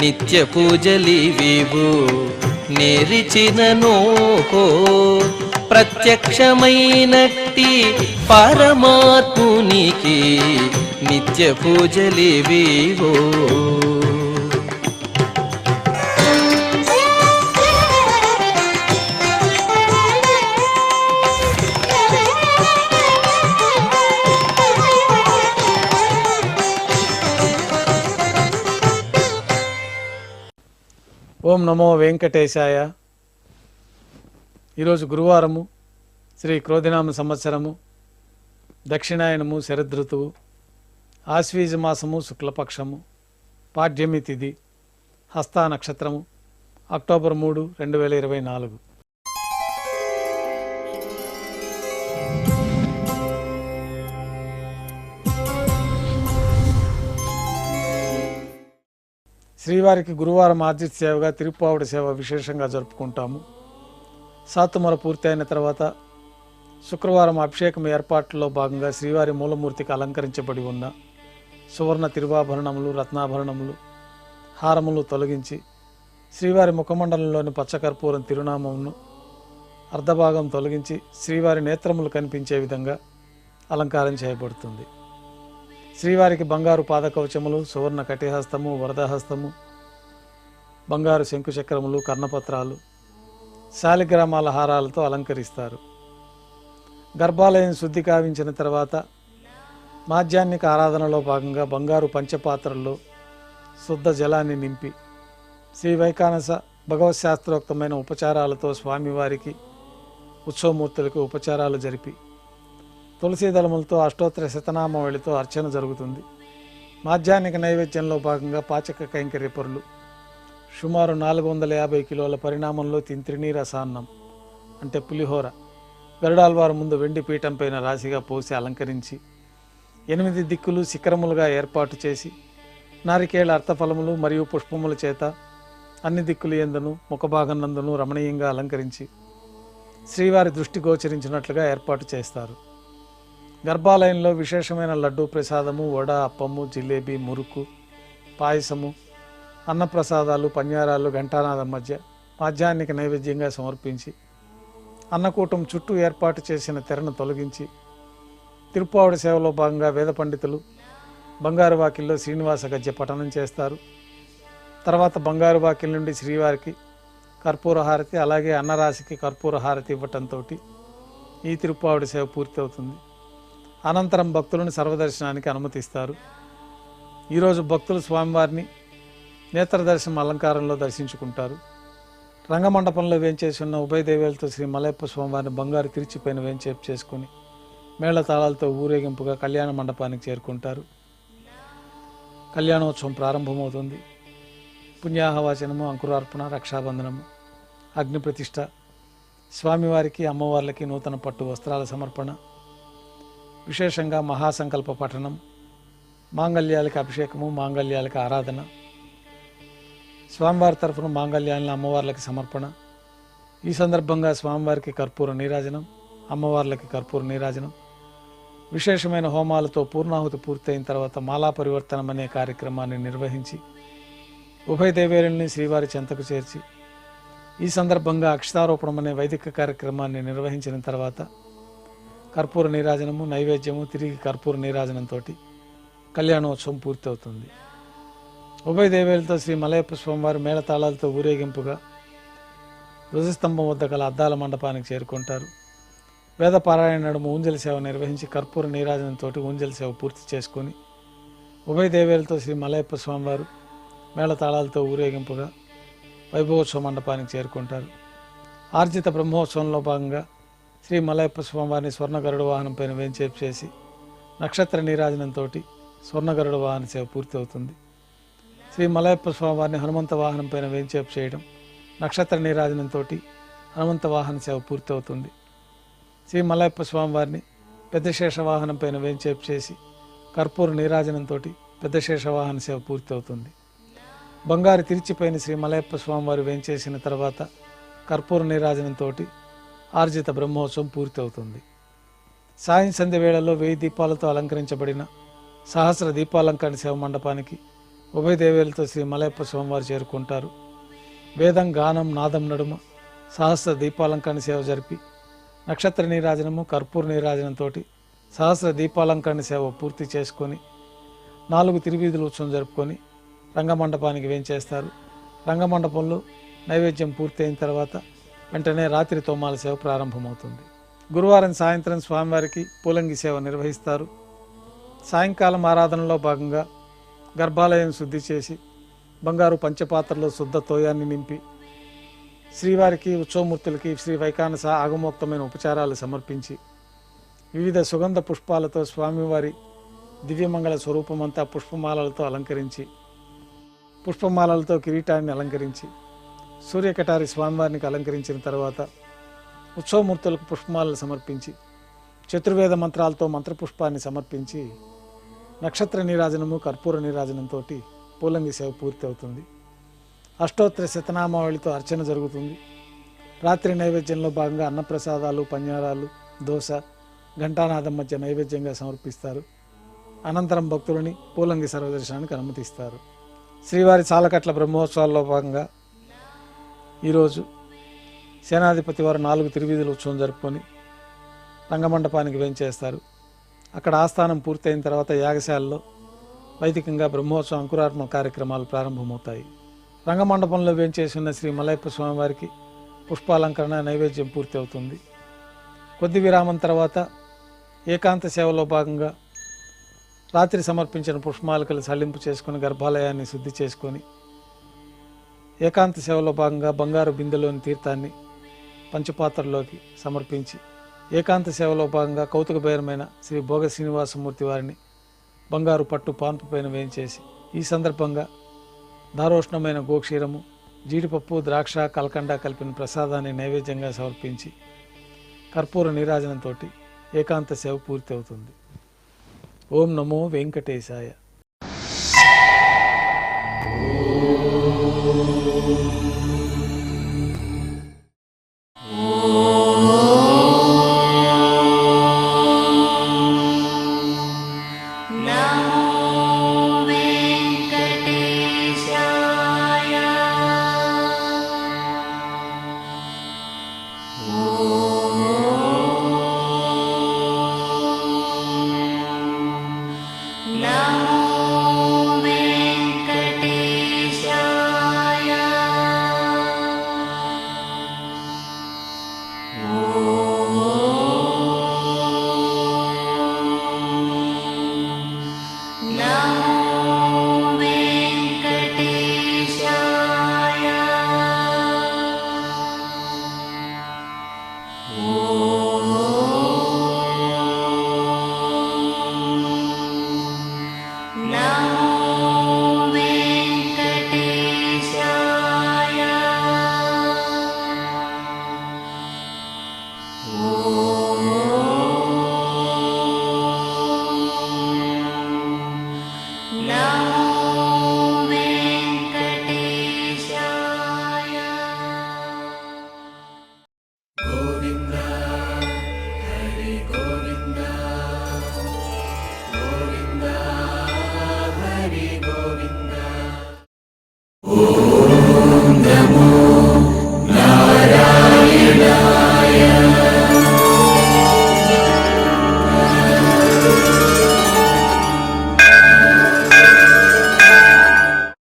నిత్య పూజలివివు నేరిచిననోహో ప్రత్యక్షమైనట్టి పరమాత్మునికి నిత్య పూజలివివో. ఓం నమో వెంకటేశాయ. ఈరోజు గురువారము, శ్రీ క్రోధినామ సంవత్సరము, దక్షిణాయనము, శరదృతువు, ఆశ్వీజ మాసము, శుక్లపక్షము, పాడ్యమి తిథి, హస్తా నక్షత్రము, అక్టోబర్ 3, 2024. శ్రీవారికి గురువారం ఆర్జిత సేవగా తిరుప్పావుడి సేవ విశేషంగా జరుపుకుంటాము. సాతుమర పూర్తి అయిన తర్వాత శుక్రవారం అభిషేకం ఏర్పాట్లలో భాగంగా శ్రీవారి మూలమూర్తికి అలంకరించబడి ఉన్న సువర్ణ తిరువాభరణములు, రత్నాభరణములు, హారములు తొలగించి శ్రీవారి ముఖమండలంలోని పచ్చకర్పూరం తిరునామమును అర్ధభాగం తొలగించి శ్రీవారి నేత్రములు కనిపించే విధంగా అలంకారం చేయబడుతుంది. శ్రీవారికి బంగారు పాదకవచములు, సువర్ణ కటిహస్తము, వరదహస్తము, బంగారు శంకుచక్రములు, కర్ణపత్రాలు, శాలిగ్రామాల హారాలతో అలంకరిస్తారు. గర్భాలయం శుద్ధి కావించిన తర్వాత మాధ్యాహ్నిక ఆరాధనలో భాగంగా బంగారు పంచపాత్రల్లో శుద్ధ జలాన్ని నింపి శ్రీ వైకానస భగవత్ శాస్త్రోక్తమైన ఉపచారాలతో స్వామివారికి, ఉత్సవమూర్తులకు ఉపచారాలు జరిపి తులసీదళములతో అష్టోత్తర శతనామావళితో అర్చన జరుగుతుంది. మాధ్యాహ్నిక నైవేద్యంలో భాగంగా పాచక కైంకర్య పొరులు సుమారు 450 కిలోల పరిణామంలో తింత్రిణీ రసాన్నం అంటే పులిహోర గరుడాల్వారు ముందు వెండి పీఠం పైన రాశిగా పోసి అలంకరించి 8 దిక్కులు శిఖరములుగా ఏర్పాటు చేసి నారికేళ అర్థఫలములు మరియు పుష్పముల చేత అన్ని దిక్కులు యందును ముఖభాగం నందును రమణీయంగా అలంకరించి శ్రీవారి దృష్టి గోచరించినట్లుగా ఏర్పాటు చేస్తారు. గర్భాలయంలో విశేషమైన లడ్డూ ప్రసాదము, వడ, అప్పము, జిలేబీ, మురుకు, పాయసము, అన్నప్రసాదాలు, పన్యారాలు ఘంటానాదం మధ్య మాధ్యాహ్నిక నైవేద్యంగా సమర్పించి అన్నకూటం చుట్టూ ఏర్పాటు చేసిన తెరను తొలగించి తిరుప్పావుడి సేవలో భాగంగా వేద పండితులు బంగారు వాకిల్లో శ్రీనివాస గద్య పఠనం చేస్తారు. తర్వాత బంగారు వాకిల్ నుండి శ్రీవారికి కర్పూర హారతి, అలాగే అన్నరాశికి కర్పూర హారతి ఇవ్వటంతో ఈ తిరుప్పావుడి సేవ పూర్తి అవుతుంది. అనంతరం భక్తులను సర్వదర్శనానికి అనుమతిస్తారు. ఈరోజు భక్తులు స్వామివారిని నేత్రదర్శనం అలంకారంలో దర్శించుకుంటారు. రంగమండపంలో వేంచేసి ఉన్న ఉభయ దేవేలతో శ్రీ మలయప్ప స్వామివారిని బంగారు తిరిచిపైన వేంచేపు చేసుకుని మేళతాళాలతో ఊరేగింపుగా కళ్యాణ మండపానికి చేరుకుంటారు. కళ్యాణోత్సవం ప్రారంభమవుతుంది. పుణ్యాహవాచనము, అంకురార్పణ, రక్షాబంధనము, అగ్నిప్రతిష్ఠ, స్వామివారికి అమ్మవార్లకి నూతన పట్టు వస్త్రాల సమర్పణ, విశేషంగా మహాసంకల్ప పఠనం, మాంగళ్యాలకి అభిషేకము, మాంగళ్యాలకి ఆరాధన, స్వామివారి తరఫున మాంగళ్యాలను అమ్మవార్లకి సమర్పణ. ఈ సందర్భంగా స్వామివారికి కర్పూర నీరాజనం, అమ్మవార్లకి కర్పూర నీరాజనం, విశేషమైన హోమాలతో పూర్ణాహుతి పూర్తయిన తర్వాత మాలా పరివర్తనం అనే కార్యక్రమాన్ని నిర్వహించి ఉభయ దేవేరుల్ని శ్రీవారి చెంతకు చేర్చి ఈ సందర్భంగా అక్షతారోపణం అనే వైదిక కార్యక్రమాన్ని నిర్వహించిన తర్వాత కర్పూర నీరాజనము, నైవేద్యము, తిరిగి కర్పూర నీరాజనంతో కళ్యాణోత్సవం పూర్తవుతుంది. ఉభయ దేవేలతో శ్రీ మలయప్ప స్వామివారి మేళతాళాలతో ఊరేగింపుగా ధ్వజస్తంభం వద్ద గల అద్దాల మండపానికి చేరుకుంటారు. వేద పారాయణ నడుమ ఊంజల సేవ నిర్వహించి కర్పూర నీరాజనంతో ఊంజల సేవ పూర్తి చేసుకొని ఉభయ దేవేలతో శ్రీ మలయప్ప స్వామివారు మేళతాళాలతో ఊరేగింపుగా వైభవోత్సవ మండపానికి చేరుకుంటారు. ఆర్జిత బ్రహ్మోత్సవంలో భాగంగా శ్రీ మలయప్ప స్వామివారిని స్వర్ణ గరుడ వాహనం పైన వేంచేపు చేసి నక్షత్ర నీరాజనంతో స్వర్ణ గరుడ వాహన సేవ పూర్తి అవుతుంది. శ్రీ మలయప్ప స్వామివారిని హనుమంత వాహనం పైన వేంచేపు చేయడం, నక్షత్ర నీరాజనంతో హనుమంత వాహన సేవ పూర్తి అవుతుంది. శ్రీ మలయప్ప స్వామివారిని పెద్ద శేష వాహనం పైన వేంచేపు చేసి కర్పూర నీరాజనంతో పెద్ద శేష వాహన సేవ పూర్తి అవుతుంది. బంగారు తిరిచిపైన శ్రీ మలయప్ప స్వామివారు వేంచేసిన తర్వాత కర్పూర నీరాజనంతో ఆర్జిత బ్రహ్మోత్సవం పూర్తి అవుతుంది. సాయం సంధ్య వేళల్లో 1000 దీపాలతో అలంకరించబడిన సహస్ర దీపాలంకరణ సేవ మండపానికి ఉభయ దేవేలతో శ్రీ మలయప్ప స్వామివారు చేరుకుంటారు. వేదం గానం నాదం నడుమ సహస్ర దీపాలంకరణ సేవ జరిపి నక్షత్ర నీరాజనము కర్పూర నీరాజనంతో సహస్ర దీపాలంకరణ సేవ పూర్తి చేసుకొని 4 తిరువీధుల ఉత్సవం జరుపుకొని రంగమండపానికి వేంచేస్తారు. రంగమండపంలో నైవేద్యం పూర్తయిన తర్వాత వెంటనే రాత్రి తోమాల సేవ ప్రారంభమవుతుంది. గురువారం సాయంత్రం స్వామివారికి పూలంగి సేవ నిర్వహిస్తారు. సాయంకాలం ఆరాధనలో భాగంగా గర్భాలయం శుద్ధి చేసి బంగారు పంచపాత్రలో శుద్ధ తోయాన్ని నింపి శ్రీవారికి ఉత్సవమూర్తులకి శ్రీ వైకానస ఆగమోక్తమైన ఉపచారాలు సమర్పించి వివిధ సుగంధ పుష్పాలతో స్వామివారి దివ్యమంగళ స్వరూపమంతా పుష్పమాలలతో అలంకరించి పుష్పమాలలతో కిరీటాన్ని అలంకరించి సూర్యకటారి స్వామివారికి అలంకరించిన తర్వాత ఉత్సవమూర్తులకు పుష్పమాలలు సమర్పించి చతుర్వేద మంత్రాలతో మంత్రపుష్పాన్ని సమర్పించి నక్షత్ర నీరాజనము కర్పూర నీరాజనంతో పూలంగి సేవ పూర్తి అవుతుంది. అష్టోత్తర శతనామావళితో అర్చన జరుగుతుంది. రాత్రి నైవేద్యంలో భాగంగా అన్నప్రసాదాలు పన్యారాలు దోశ ఘంటానాదం మధ్య నైవేద్యంగా సమర్పిస్తారు. అనంతరం భక్తులని పూలంగి సర్వదర్శనానికి అనుమతిస్తారు. శ్రీవారి చాలకట్ల బ్రహ్మోత్సవాల్లో భాగంగా ఈరోజు సేనాధిపతి వారు 4 తిరువీధుల ఉత్సవం జరుపుకొని రంగమండపానికి వేంచేస్తారు. అక్కడ ఆస్థానం పూర్తయిన తర్వాత యాగశాలలో వైదికంగా బ్రహ్మోత్సవం అంకురార్పణ కార్యక్రమాలు ప్రారంభమవుతాయి. రంగమండపంలో వేంచేసి ఉన్న శ్రీ మలయప్ప స్వామివారికి పుష్పాలంకరణ నైవేద్యం పూర్తి అవుతుంది. కొద్ది విరామం తర్వాత ఏకాంత సేవలో భాగంగా రాత్రి సమర్పించిన పుష్పమాలికలు సల్లింపు చేసుకుని గర్భాలయాన్ని శుద్ధి చేసుకొని ఏకాంత సేవలో భాగంగా బంగారు బిందెలోని తీర్థాన్ని పంచపాత్రలోకి సమర్పించి ఏకాంత సేవలో భాగంగా కౌతుకబేరమైన శ్రీ భోగ శ్రీనివాసమూర్తి వారిని బంగారు పట్టు పాన్పు పైన వేయించేసి ఈ సందర్భంగా దారోష్ణమైన గోక్షీరము జీడిపప్పు ద్రాక్ష కల్కండ కలిపిన ప్రసాదాన్ని నైవేద్యంగా సమర్పించి కర్పూర నీరాజనంతో ఏకాంత సేవ పూర్తి అవుతుంది. ఓం నమో వెంకటేశాయ. Oh